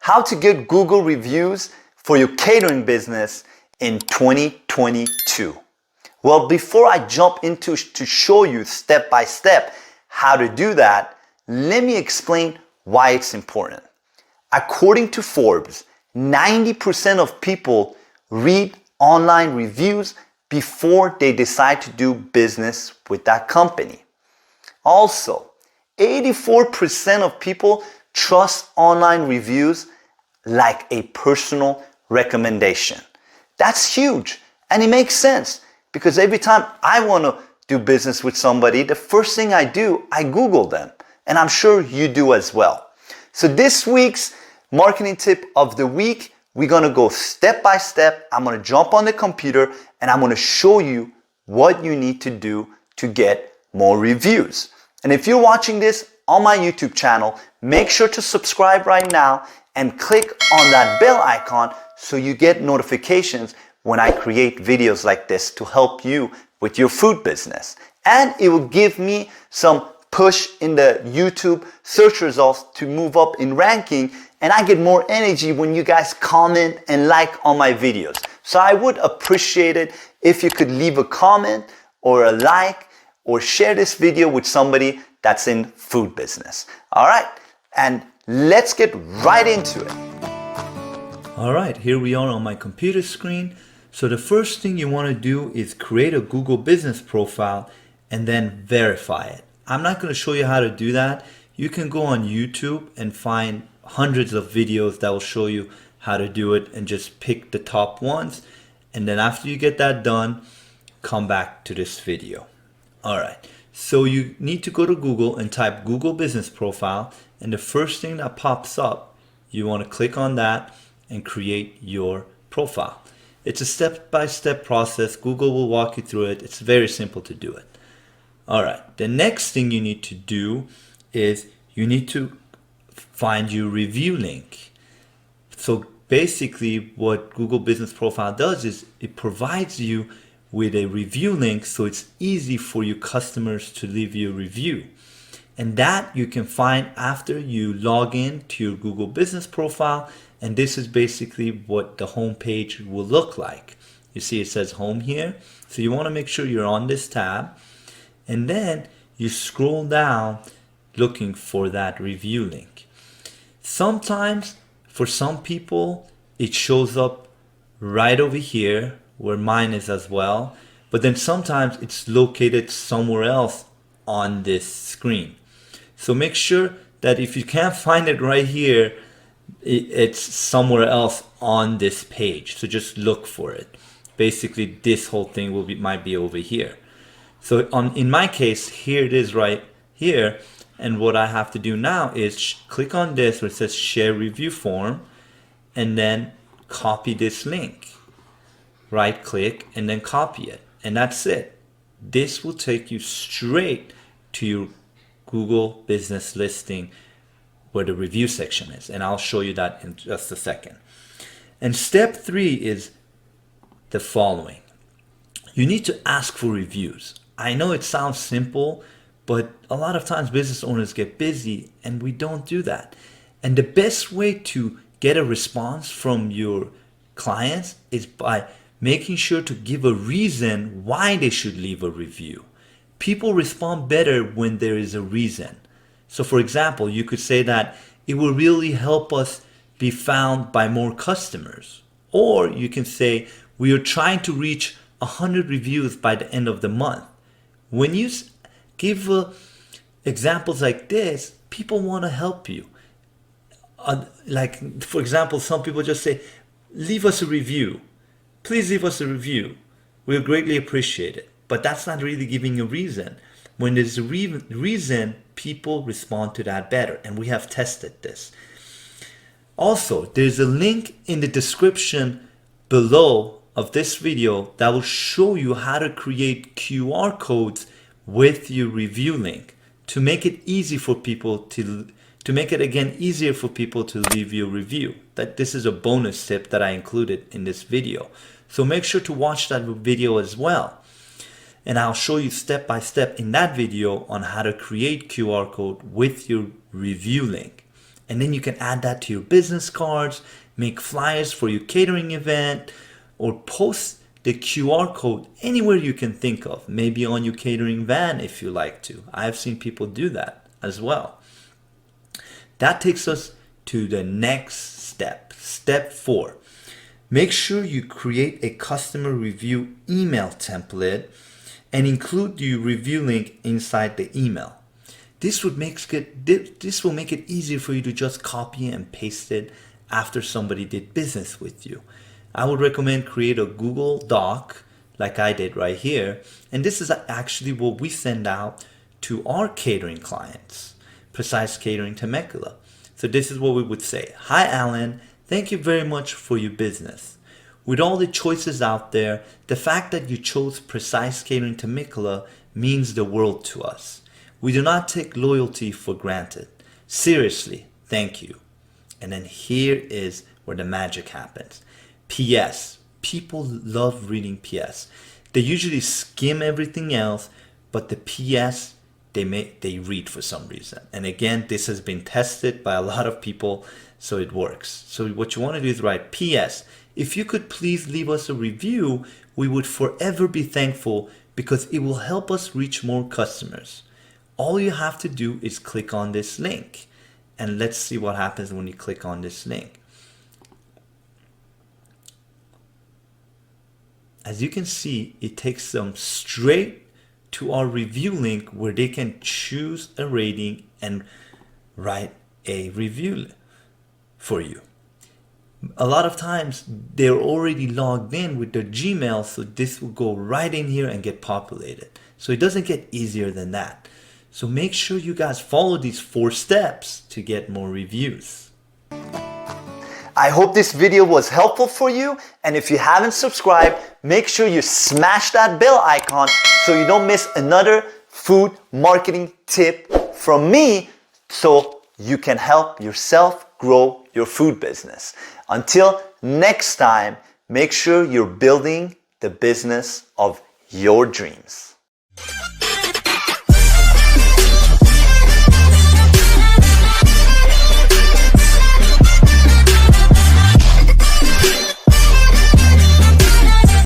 How to get Google reviews for your catering business in 2022. Well, before I jump into to show you step by step how to do that, let me explain why it's important. According to Forbes, 90% of people read online reviews before they decide to do business with that company. Also, 84% of people trust online reviews like a personal recommendation. That's huge, and it makes sense because every time I want to do business with somebody, the first thing I do, I Google them, and I'm sure you do as well. So this week's marketing tip of the week, we're going to go step by step. I'm going to jump on the computer and I'm going to show you what you need to do to get more reviews. And if you're watching this on my YouTube channel, make sure to subscribe right now and click on that bell icon so you get notifications when I create videos like this to help you with your food business. And it will give me some push in the YouTube search results to move up in ranking, and I get more energy when you guys comment and like on my videos. So I would appreciate it if you could leave a comment or a like or share this video with somebody that's in food business. All right, and let's get right into it. All right, here we are on my computer screen. So the first thing you want to do is create a Google Business profile and then verify it. I'm not going to show you how to do that. You can go on YouTube and find hundreds of videos that will show you how to do it, and just pick the top ones. And then after you get that done, come back to this video. All right, so you need to go to Google and type Google Business Profile, and the first thing that pops up, you want to click on that and create your profile. It's a step-by-step process. Google will walk you through it. It's very simple to do it. All right, the next thing you need to do is you need to find your review link. So basically what Google Business Profile does is it provides you with a review link, so it's easy for your customers to leave you a review. And that you can find after you log in to your Google Business Profile. And this is basically what the home page will look like. You see it says home here. So you want to make sure you're on this tab. And then you scroll down looking for that review link. Sometimes for some people it shows up right over here where mine is as well. But then sometimes it's located somewhere else on this screen. So make sure that if you can't find it right here, it's somewhere else on this page. So just look for it. Basically this whole thing might be over here. So in my case, here it is right here. And what I have to do now is click on this where it says share review form, and then copy this link. Right click and then copy it. And that's it. This will take you straight to your Google Business listing where the review section is. And I'll show you that in just a second. And step 3 is the following. You need to ask for reviews. I know it sounds simple, but a lot of times business owners get busy and we don't do that. And the best way to get a response from your clients is by making sure to give a reason why they should leave a review. People respond better when there is a reason. So for example, you could say that it will really help us be found by more customers. Or you can say, we are trying to reach 100 reviews by the end of the month. When you give examples like this, people want to help you. Like, for example, some people just say, leave us a review. Please leave us a review. We'll greatly appreciate it. But that's not really giving a reason. When there's a reason, people respond to that better. And we have tested this. Also, there's a link in the description below of this video that will show you how to create QR codes with your review link to make it easy for people to make it again easier for people to leave you a review. That this is a bonus tip that I included in this video. So make sure to watch that video as well. And I'll show you step by step in that video on how to create QR code with your review link. And then you can add that to your business cards, make flyers for your catering event, or post the QR code anywhere you can think of, maybe on your catering van if you like to. I've seen people do that as well. That takes us to the next step, step 4. Make sure you create a customer review email template and include the review link inside the email. This will make it easier for you to just copy and paste it after somebody did business with you. I would recommend create a Google Doc like I did right here. And this is actually what we send out to our catering clients, Precise Catering Temecula. So this is what we would say. Hi, Alan. Thank you very much for your business. With all the choices out there, the fact that you chose Precise Catering Temecula means the world to us. We do not take loyalty for granted. Seriously, thank you. And then here is where the magic happens. PS. People love reading PS. They usually skim everything else, but the PS they read for some reason. And again, this has been tested by a lot of people, so it works. So what you want to do is write PS. If you could please leave us a review, we would forever be thankful because it will help us reach more customers. All you have to do is click on this link. And let's see what happens when you click on this link. As you can see, it takes them straight to our review link where they can choose a rating and write a review for you. A lot of times they're already logged in with their Gmail, so this will go right in here and get populated. So it doesn't get easier than that. So make sure you guys follow these 4 steps to get more reviews. I hope this video was helpful for you, and if you haven't subscribed, make sure you smash that bell icon so you don't miss another food marketing tip from me so you can help yourself grow your food business. Until next time, make sure you're building the business of your dreams.